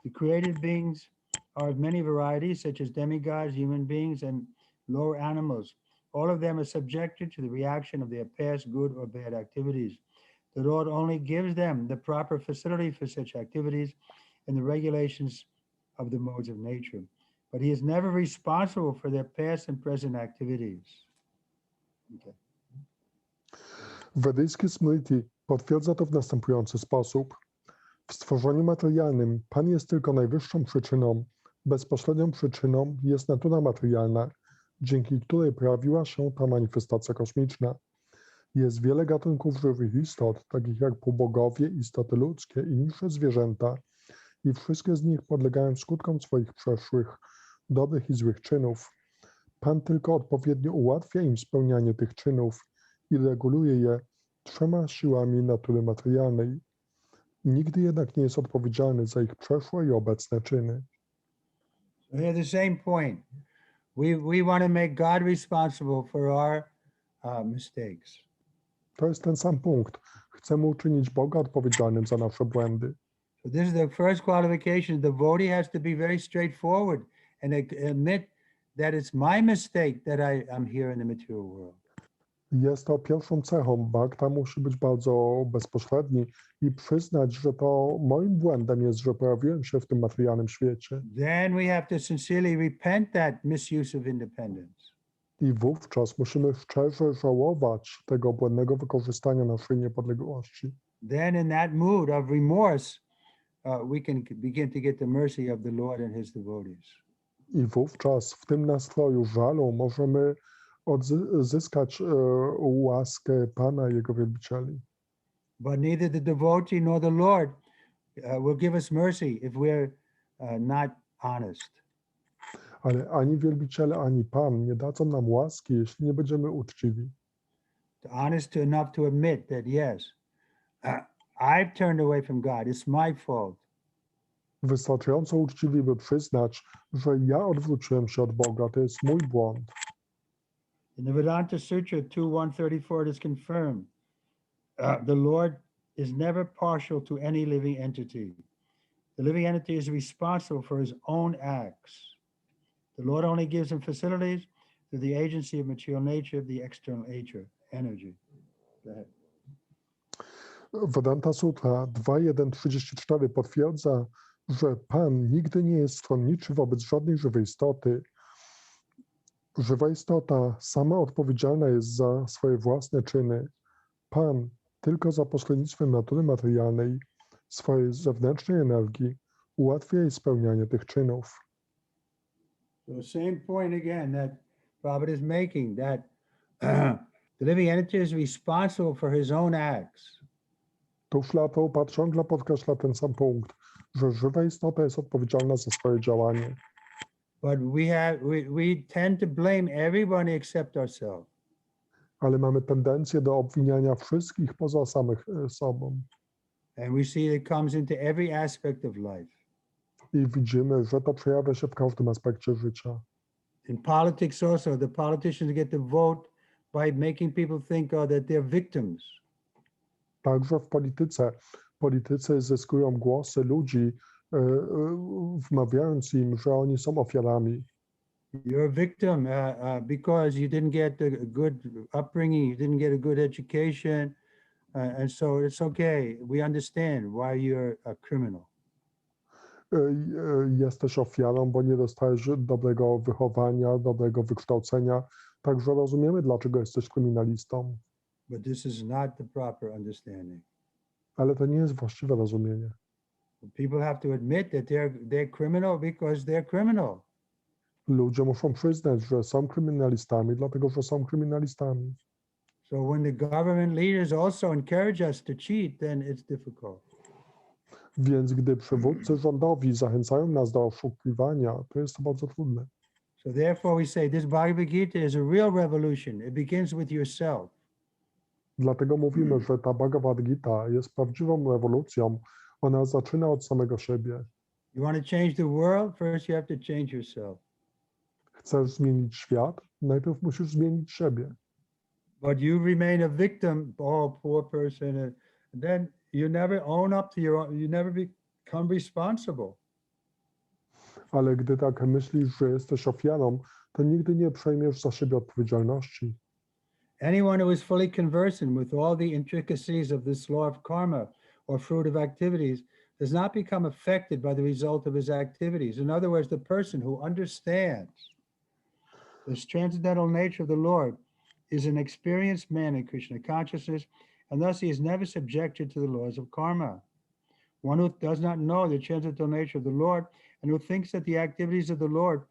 The created beings are of many varieties, such as demigods, human beings, and lower animals. All of them are subjected to the reaction of their past good or bad activities. The Lord only gives them the proper facility for such activities, and the regulations of the modes of nature, but he is never responsible for their past and present activities. Okay. Wedyjski Smriti potwierdza to w następujący sposób. W stworzeniu materialnym Pan jest tylko najwyższą przyczyną. Bezpośrednią przyczyną jest natura materialna, dzięki której pojawiła się ta manifestacja kosmiczna. Jest wiele gatunków żywych istot, takich jak półbogowie, istoty ludzkie i niższe zwierzęta, i wszystkie z nich podlegają skutkom swoich przeszłych, dobrych i złych czynów. Pan tylko odpowiednio ułatwia im spełnianie tych czynów i reguluje je 3 siłami natury materialnej. Nigdy jednak nie jest odpowiedzialny za ich przeszłe i obecne czyny. So here the same point. We want to make God responsible for our mistakes. To jest ten sam punkt. Chcemy uczynić Boga odpowiedzialnym za nasze błędy. So this is the first qualification. The devotee has to be very straightforward and admit that it's my mistake that I'm here in the material world. Jest to pierwszą cechą. Bhakta musi być bardzo bezpośredni i przyznać, że to moim błędem jest, że pojawiłem się w tym materialnym świecie. Then we have to sincerely repent that misuse of independence. I wówczas musimy szczerze żałować tego błędnego wykorzystania naszej niepodległości. Then in that mood of remorse, we can begin to get the mercy of the Lord and his devotees. I wówczas w tym nastroju żalu możemy odzyskać łaskę Pana i Jego wielbicieli. But neither the devotee nor the Lord will give us mercy if we're not honest. Ale ani wielbiciele, ani Pan nie dadzą nam łaski, jeśli nie będziemy uczciwi. Honest enough to admit that yes, I've turned away from God. It's my fault. Wystarczająco uczciwi, by przyznać, że ja odwróciłem się od Boga, to jest mój błąd. In the Vedanta Sutra 2.134 it is confirmed, the Lord is never partial to any living entity. The living entity is responsible for his own acts. The Lord only gives him facilities through the agency of material nature, the external energy. Go ahead. Vedanta Sutra 2.1.34 potwierdza, że Pan nigdy nie jest stronniczy wobec żadnej żywej istoty. Żywa istota sama odpowiedzialna jest za swoje własne czyny. Pan tylko za pośrednictwem natury materialnej, swojej zewnętrznej energii, ułatwia jej spełnianie tych czynów. So same point again that Prabhupada is making, that the living entity is responsible for his own acts. Tu Prabhupada ciągle podkreśla ten sam punkt, że żywa istota jest odpowiedzialna za swoje działanie. But we tend to blame everybody except ourselves. Ale mamy tendencję do obwiniania wszystkich poza samych sobą. And we see it comes into every aspect of life. I widzimy, że to przejawia się w każdym aspekcie życia. In politics also, the politicians get the vote by making people think that they're victims. Także w politycy zyskują głosy ludzi, wmawiając im, że oni są ofiarami. You're a victim because you didn't get a good upbringing, you didn't get a good education, and so it's okay. We understand why you're a criminal. Jesteś ofiarą, bo nie dostajesz dobrego wychowania, dobrego wykształcenia. Także rozumiemy, dlaczego jesteś kryminalistą. But this is not the proper understanding. Ale to nie jest właściwe rozumienie. People have to admit that they're criminal because they're criminal. Ludzie muszą przyznać, że są kryminalistami, dlatego że są kryminalistami. So when the government leaders also encourage us to cheat, then it's difficult. Więc gdy przywódcy rządowi zachęcają nas do oszukiwania, to jest to bardzo trudne. So therefore we say this Bhagavad Gita is a real revolution. It begins with yourself. Dlatego mówimy, że ta Bhagavad Gita jest prawdziwą rewolucją. Ona zaczyna od samego siebie. You want to change the world? First you have to change yourself. Chcesz zmienić świat? Najpierw musisz zmienić siebie. But you remain a victim, oh, poor person, and then you never own up to your own, you never become responsible. Ale gdy tak myślisz, że jesteś ofiarą, to nigdy nie przejmiesz za siebie odpowiedzialności. Anyone who is fully conversant with all the intricacies of this law of karma or fruit of activities does not become affected by the result of his activities. In other words, the person who understands this transcendental nature of the Lord is an experienced man in Krishna consciousness, and thus he is never subjected to the laws of karma. One who does not know the transcendental nature of the Lord and who thinks that the activities of the Lord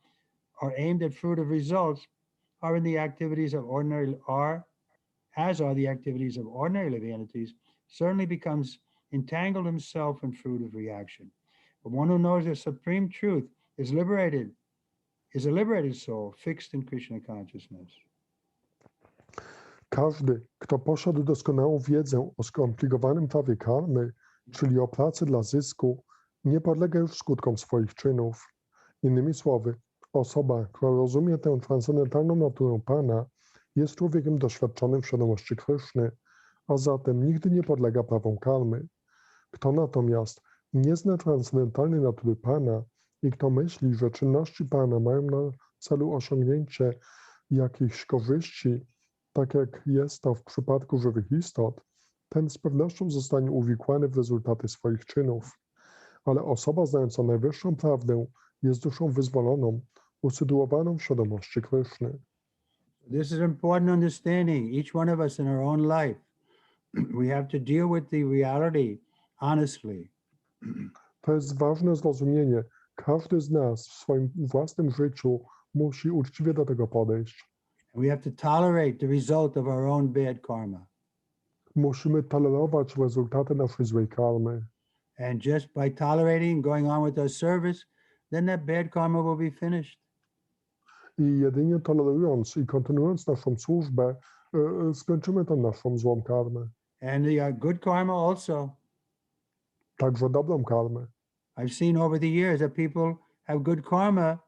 are aimed at fruitive results are in the activities of ordinary as are the activities of ordinary living entities, certainly becomes entangled himself in fruitive reaction. But one who knows the supreme truth is a liberated soul fixed in Krishna consciousness. Każdy, kto posiadł doskonałą wiedzę o skomplikowanym prawie karmy, czyli o pracy dla zysku, nie podlega już skutkom swoich czynów. Innymi słowy, osoba, która rozumie tę transcendentalną naturę Pana, jest człowiekiem doświadczonym w świadomości Kryszny, a zatem nigdy nie podlega prawom karmy. Kto natomiast nie zna transcendentalnej natury Pana i kto myśli, że czynności Pana mają na celu osiągnięcie jakichś korzyści, tak jak jest to w przypadku żywych istot, ten z pewnością zostanie uwikłany w rezultaty swoich czynów. Ale osoba znająca najwyższą prawdę jest duszą wyzwoloną, usytuowaną w świadomości Kryszny. This is important understanding. Each one of us in our own life, we have to deal with the reality honestly. To jest ważne zrozumienie. Każdy z nas w swoim własnym życiu musi uczciwie do tego podejść. We have to tolerate the result of our own bad karma. Musimy tolerować rezultaty naszej złej karmy. And just by tolerating, going on with our service, then that bad karma will be finished. I jedynie tolerując i kontynuując naszą służbę, skończymy tą naszą złą karmę. And the good karma also. Także dobrą karmę. I've seen over the years that people have good karma,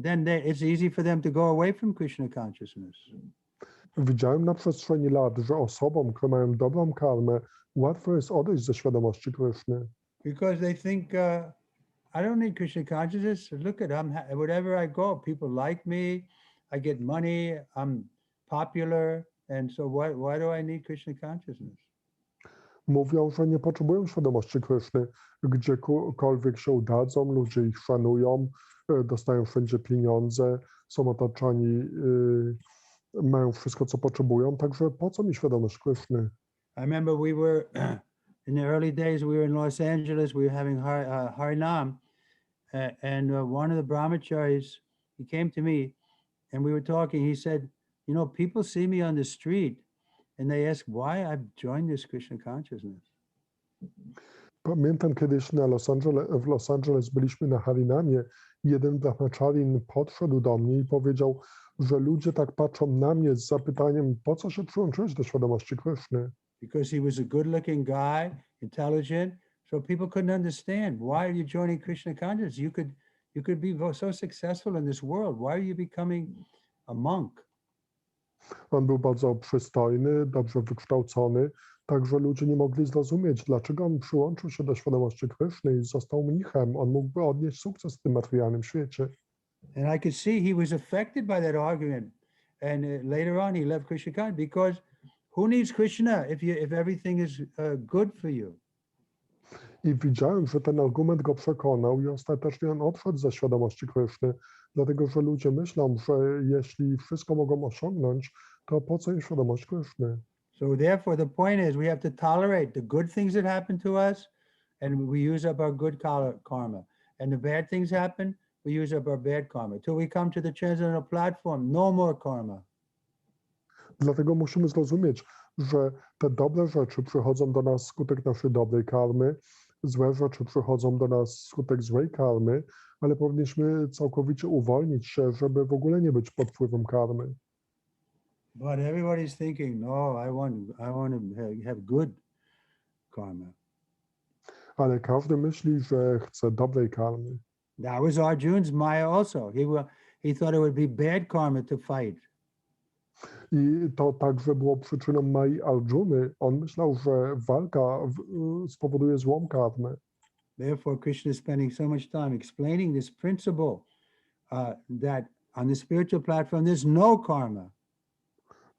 then it's easy for them to go away from Krishna consciousness. Widziałem na przestrzeni lat, że osobom, które mają dobrą karmę, łatwo jest odejść ze świadomości Kryszny. Because they think, I don't need Krishna consciousness. Look at wherever I go, people like me, I get money, I'm popular, and so why do I need Krishna consciousness? Mówią, że nie potrzebują świadomości Kryszny. Gdziekolwiek się udadzą, ludzie ich szanują, dostają wszędzie pieniądze, są otoczeni, mają wszystko, co potrzebują, także po co mi świadomość Kryszny? I remember we were, in the early days, we were in Los Angeles, we were having Harinam, and one of the brahmacharis, he came to me and we were talking, he said, you know, people see me on the street and they ask why I've joined this Krishna consciousness. Pamiętam kiedyś w Los Angeles byliśmy na Harinamie, jeden brahmacharin podszedł do mnie i powiedział, że ludzie tak patrzą na mnie z zapytaniem, po co się przyłączyłeś do świadomości Kryszny? Because he was a good-looking guy, intelligent, so people couldn't understand, why are you joining Krishna consciousness? You could be so successful in this world. Why are you becoming a monk? On był bardzo przystojny, dobrze wykształcony, także ludzie nie mogli zrozumieć, dlaczego on przyłączył się do świadomości Kryszny i został mnichem. On mógłby odnieść sukces w tym materialnym świecie. And I could see he was affected by that argument. And later on he left Krishna consciousness because who needs Krishna if everything is good for you? I widziałem, że ten argument go przekonał i ostatecznie on odszedł ze świadomości Kryszny, dlatego że ludzie myślą, że jeśli wszystko mogą osiągnąć, to po co im świadomość Kryszny? So therefore the point is we have to tolerate the good things that happen to us and we use up our good karma. And the bad things happen, we use up our bad karma. Till we come to the transcendental platform, no more karma. Dlatego musimy zrozumieć, że te dobre rzeczy przychodzą do nas wskutek naszej dobrej karmy, złe rzeczy przychodzą do nas wskutek złej karmy, ale powinniśmy całkowicie uwolnić się, żeby w ogóle nie być pod wpływem karmy. But everybody's thinking, no, I want to have good karma. Ale każdy myśli, że chce dobrej karmy. That was Arjun's Maya also. He thought it would be bad karma to fight. I to także było przyczyną Mai Arjuny. On myślał, że walka spowoduje złą karmę. Therefore, Krishna is spending so much time explaining this principle that on the spiritual platform there's no karma.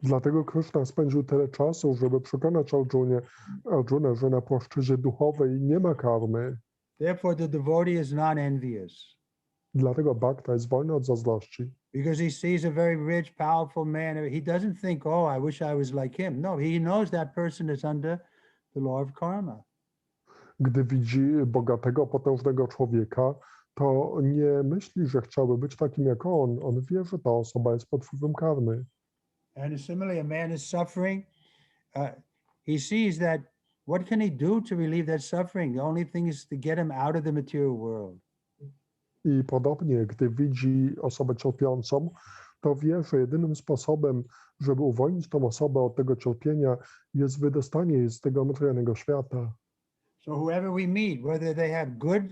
Dlatego Krishna spędził tyle czasu, żeby przekonać Arjunę, że na płaszczyźnie duchowej nie ma karmy. Therefore, the devotee is not envious Dlatego bhakta jest wolny od zazdrości, because he sees a very rich, powerful man. He doesn't think, oh, I wish I was like him. No, he knows that person is under the law of karma. gdy widzi bogatego, potężnego człowieka, to nie myśli, że chciałby być takim jak on. On wie, że ta osoba jest pod wpływem karmy. And similarly, a man is suffering. He sees that what can he do to relieve that suffering? The only thing is to get him out of the material world. I podobnie, gdy widzi osobę cierpiącą, to wie, że jedynym sposobem, żeby uwolnić tą osobę od tego cierpienia, jest wydostanie jej z tego materialnego świata. So whoever we meet, whether they have good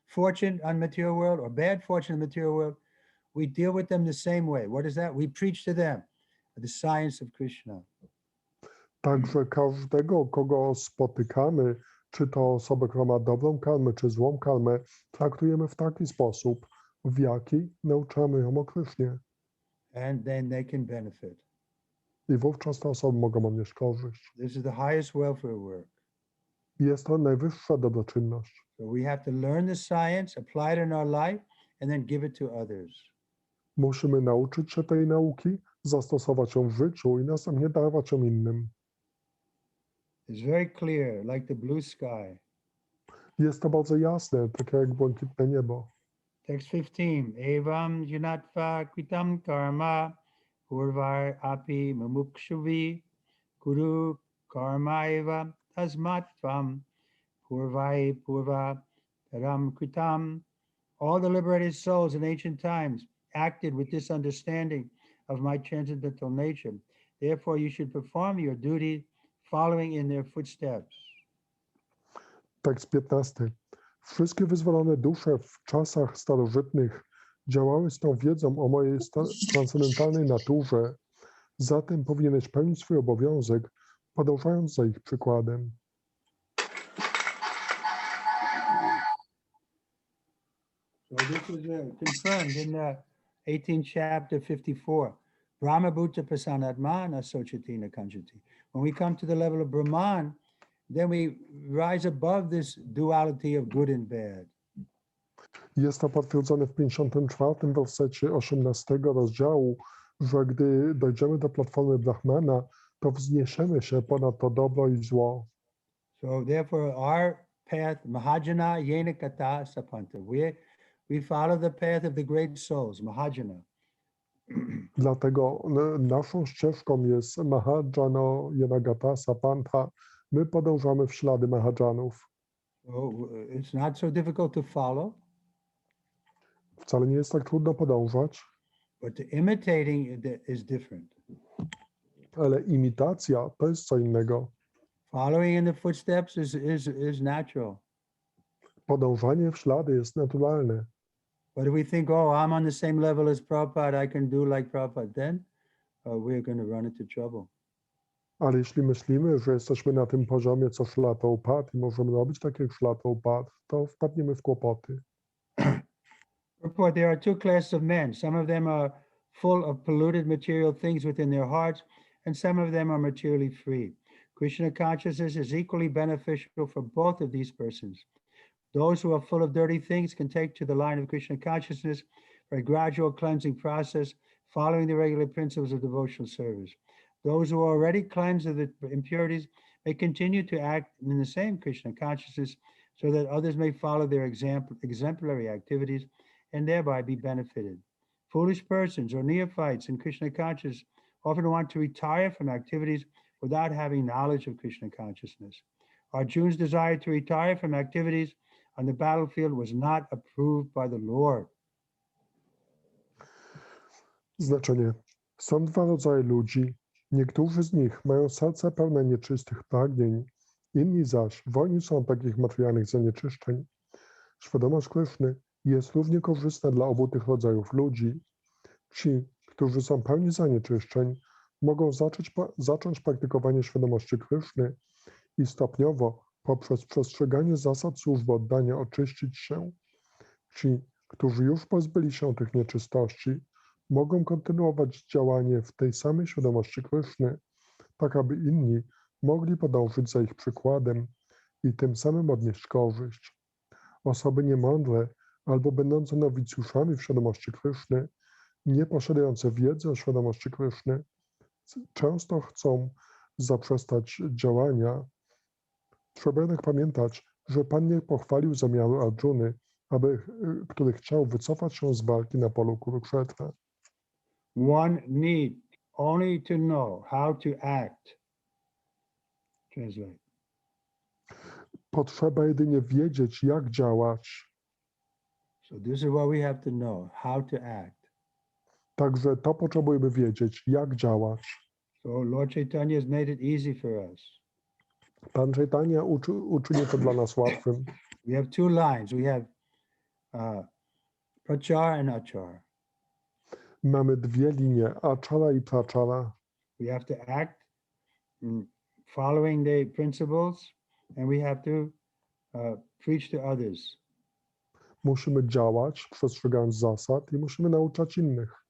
fortune on material world or bad fortune in material world, we deal with them the same way. What is that? We preach to them the science of Krishna. Także każdego, kogo spotykamy, czy to osobę, która ma dobrą karmę, czy złą karmę, traktujemy w taki sposób, w jaki nauczamy ją o Krysznie. And then they can benefit. I wówczas te osoby mogą odnieść korzyść. This is the highest welfare work. Jest to najwyższa dobroczynność. So we have to learn the science, apply it in our life, and then give it to others. Musimy nauczyć się tej nauki, zastosować ją w życiu i następnie darować ją innym. It's very clear, like the blue sky. Jest to bardzo jasne, takie jak błękitne niebo. Text 15. Evam junatva kritam karma purvar api mumukshuvi kuru karmaeva tasmatvam purvai purva param kritam. All the liberated souls in ancient times acted with this understanding of my transcendental nature. Therefore, you should perform your duty following in their footsteps. Tekst 15. Wszystkie wyzwolone dusze w czasach starożytnych działały z tą wiedzą o mojej transcendentalnej naturze. Zatem powinieneś pełnić swój obowiązek, podążając za ich przykładem. So this is confirmed in the 18th chapter 54. Brahma Bhuta Prasanatmana Sochatina Kanchati. When we come to the level of Brahman, then we rise above this duality of good and bad. Jest to potwierdzone w 54 wersecie 18 rozdziału, że gdy dojdziemy do platformy Brahmana, to wzniesiemy się ponad to dobro i zło. So therefore our path, Mahajana Yena Kata Sapanta, we follow the path of the great souls, Mahajana. Dlatego naszą ścieżką jest Mahajano Yenagata Sapanta. My podążamy w ślady Mahajanów. So it's not so difficult to follow. Wcale nie jest tak trudno podążać, But the imitating is different. ale imitacja to jest co innego. Following in the footsteps is natural. Podążanie w ślady jest naturalne. But if we think, oh, I'm on the same level as Prabhupada, I can do like Prabhupada, then we're going to run into trouble. Ale jeśli myślimy, że jesteśmy na tym poziomie co Ślapopad i możemy robić tak jak Ślapopad, to wpadniemy w kłopoty. Purport, there are two classes of men. Some of them are full of polluted material things within their hearts, and some of them are materially free. Krishna consciousness is equally beneficial for both of these persons. Those who are full of dirty things can take to the line of Krishna consciousness for a gradual cleansing process, following the regular principles of devotional service. Those who are already cleansed of the impurities may continue to act in the same Krishna consciousness so that others may follow their exemplary activities and thereby be benefited. Foolish persons or neophytes in Krishna consciousness often want to retire from activities without having knowledge of Krishna consciousness. Arjuna's desire to retire from activities on the battlefield was not approved by the Lord. Znaczenie. Są dwa rodzaje ludzi. Niektórzy z nich mają serce pełne nieczystych pragnień, inni zaś wolni są od takich materialnych zanieczyszczeń. Świadomość Kryszny jest równie korzystna dla obu tych rodzajów ludzi. Ci, którzy są pełni zanieczyszczeń, mogą zacząć praktykowanie świadomości Kryszny i stopniowo poprzez przestrzeganie zasad służby oddania oczyścić się. Ci, którzy już pozbyli się tych nieczystości, mogą kontynuować działanie w tej samej świadomości Kryszny, tak aby inni mogli podążyć za ich przykładem i tym samym odnieść korzyść. Osoby niemądre albo będące nowicjuszami w świadomości Kryszny, nie posiadające wiedzy o świadomości Kryszny, często chcą zaprzestać działania. Trzeba jednak pamiętać, że Pan nie pochwalił zamiaru Arjuny, który chciał wycofać się z walki na polu Kurukshetra. One need only to know how to act. Translate. Potrzeba jedynie wiedzieć, jak działać. So this is what we have to know, how to act. Także to potrzebujemy wiedzieć, jak działać. So Lord Chaitanya has made it easy for us. Pan Chaitanya uczynił to dla nas łatwym. We have two lines. We have prachar and achar. Mamy dwie linie, achara i prachara. We have to act following the principles, and we have to preach to others. Musimy działać, przestrzegając zasad i musimy nauczać innych.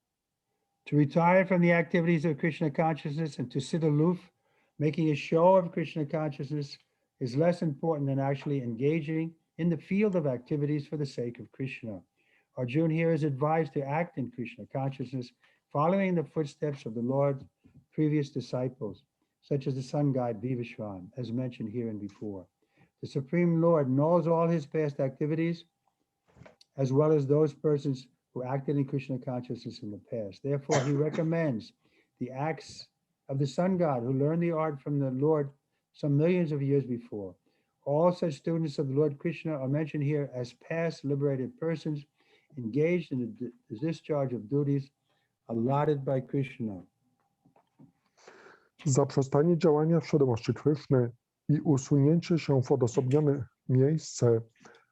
To retire from the activities of Krishna consciousness and to sit aloof, making a show of Krishna consciousness is less important than actually engaging in the field of activities for the sake of Krishna. Arjuna here is advised to act in Krishna consciousness, following the footsteps of the Lord's previous disciples, such as the sun god Vivishwan, as mentioned here and before. The Supreme Lord knows all his past activities, as well as those persons who acted in Krishna consciousness in the past. Therefore, he recommends the acts of the sun god who learned the art from the Lord some millions of years before. All such students of the Lord Krishna are mentioned here as past liberated persons engaged in the discharge of duties allotted by Krishna. Zaprzestanie działania w świadomości Kryszny i usunięcie się w odosobnione miejsce,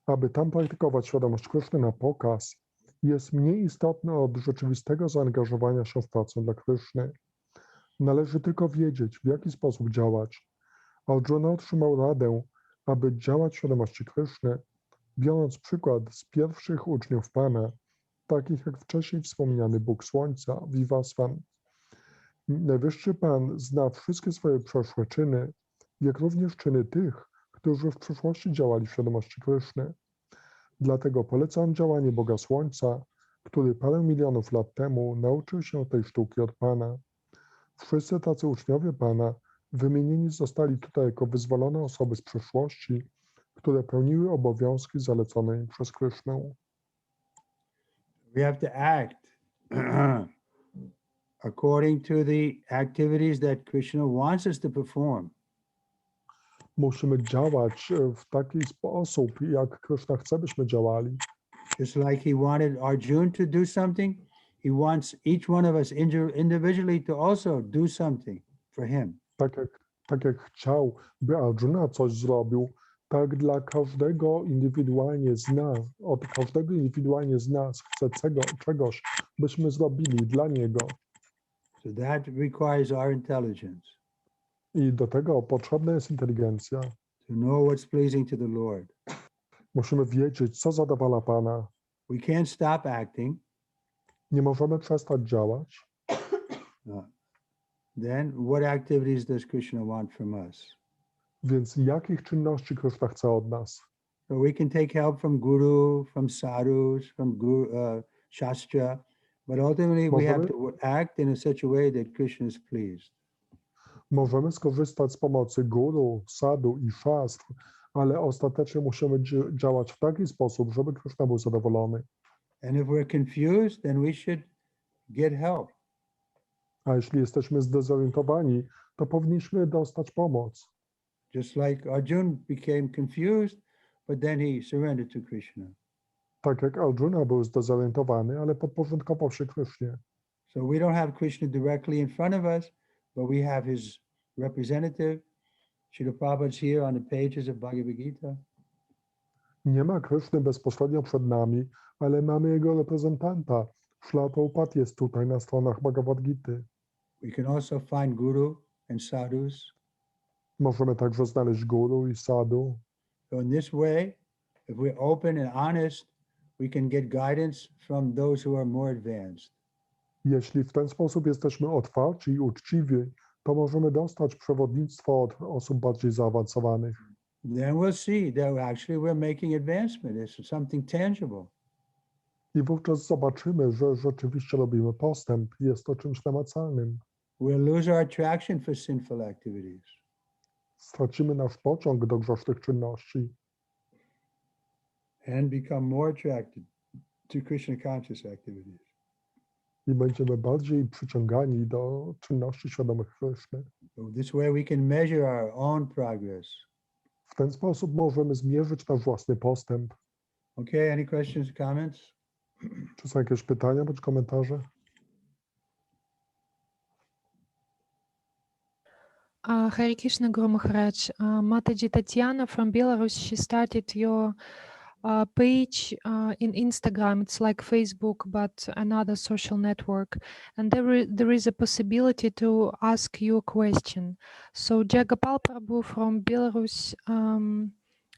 aby tam praktykować świadomość Kryszny na pokaz, jest mniej istotne od rzeczywistego zaangażowania się w pracę dla Kryszny. Należy tylko wiedzieć, w jaki sposób działać. Arjuna otrzymał radę, aby działać w świadomości Kryszny, biorąc przykład z pierwszych uczniów Pana, takich jak wcześniej wspomniany Bóg Słońca, Vivasvan. Najwyższy Pan zna wszystkie swoje przeszłe czyny, jak również czyny tych, którzy w przeszłości działali w świadomości Kryszny. Dlatego polecam działanie Boga Słońca, który parę milionów lat temu nauczył się tej sztuki od Pana. Wszyscy tacy uczniowie Pana wymienieni zostali tutaj jako wyzwolone osoby z przeszłości, które pełniły obowiązki zalecone im przez Krysznę. We have to act according to the activities that Krishna wants us to perform. Musimy działać w taki sposób, jak Krishna chce, byśmy działali. Just like he wanted Arjuna to do something, he wants each one of us individually to also do something for him. Tak jak chciał, by Arjuna coś zrobił, tak dla każdego indywidualnie z nas chce czegoś, byśmy zrobili dla niego. So that requires our intelligence. I do tego potrzebna jest inteligencja. To know what's pleasing to the Lord. Musimy wiedzieć, co zadowala Pana. We can't stop acting. Nie możemy przestać działać. Then what activities does Krishna want from us? Więc jakich czynności Krishna chce od nas? So we can take help from Guru, from sadhus, from Shastra, but ultimately we have to act in such a way that Krishna is pleased. Możemy skorzystać z pomocy guru, sadhu i szastr, ale ostatecznie musimy działać w taki sposób, żeby Krishna był zadowolony. And if we're confused, then we should get help. A jeśli jesteśmy zdezorientowani, to powinniśmy dostać pomoc. Just like Arjuna became confused, but then he surrendered to Krishna. Tak jak Arjuna był zdezorientowany, ale podporządkował się Krishnie. So we don't have Krishna directly in front of us, but we have his representative. Srila Prabhupada's here on the pages of Bhagavad Gita. Nie ma Krishny bezpośrednio przed nami, ale mamy jego reprezentanta. Srila Prabhupada jest tutaj na stronach Bhagavad Gity. We can also find Guru and sadhus. Możemy także znaleźć guru i sadhu. So in this way, if we're open and honest, we can get guidance from those who are more advanced. Jeśli w ten sposób jesteśmy otwarci i uczciwi, to możemy dostać przewodnictwo od osób bardziej zaawansowanych. then we'll see that actually we're making advancement. It's something tangible. I wówczas zobaczymy, że rzeczywiście robimy postęp. Jest to czymś namacalnym. We'll lose our attraction for sinful activities. Stracimy nasz pociąg do grzesznych czynności And become more attracted to Krishna conscious activities. i będziemy bardziej przyciągani do czynności świadomych Kryszny. So this way we can measure our own progress. W ten sposób możemy zmierzyć nasz własny postęp. Okay, any questions, comments? Czy są jakieś pytania bądź komentarze? Hare Krishna, Guru Maharaj. Mataji Tatiana from Belarus, she started your page in Instagram. It's like Facebook, but another social network. And there is a possibility to ask you a question. So Jagapal Prabhu from Belarus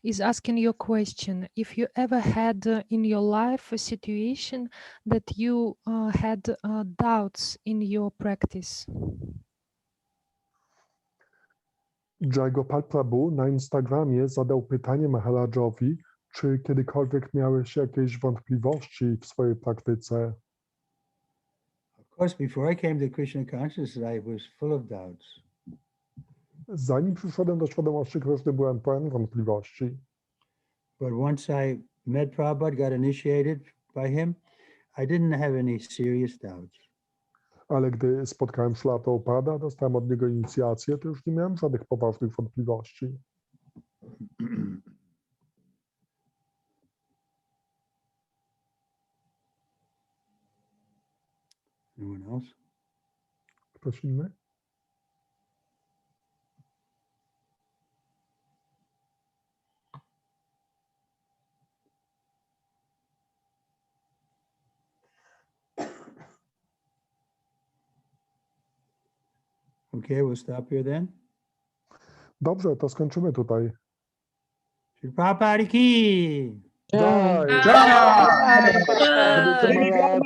is asking you a question. If you ever had in your life a situation that you had doubts in your practice. Jagopal Prabhu na Instagramie zadał pytanie Maharajowi, czy kiedykolwiek miałeś jakieś wątpliwości w swojej praktyce? Of course, before I came to Krishna consciousness, I was full of doubts. Zanim przyszedłem do świadomości Kryszny, byłem pełen wątpliwości. But once I met Prabhupada, got initiated by him, I didn't have any serious doubts. Ale gdy spotkałem Śrīla Prabhupada, dostałem od niego inicjację, to już nie miałem żadnych poważnych wątpliwości. Anyone else? Ktoś inny? Okay, we'll stop here then. Dobrze, to skończymy tutaj. Shri Prabhupada ki! Jai! Jai! Jai!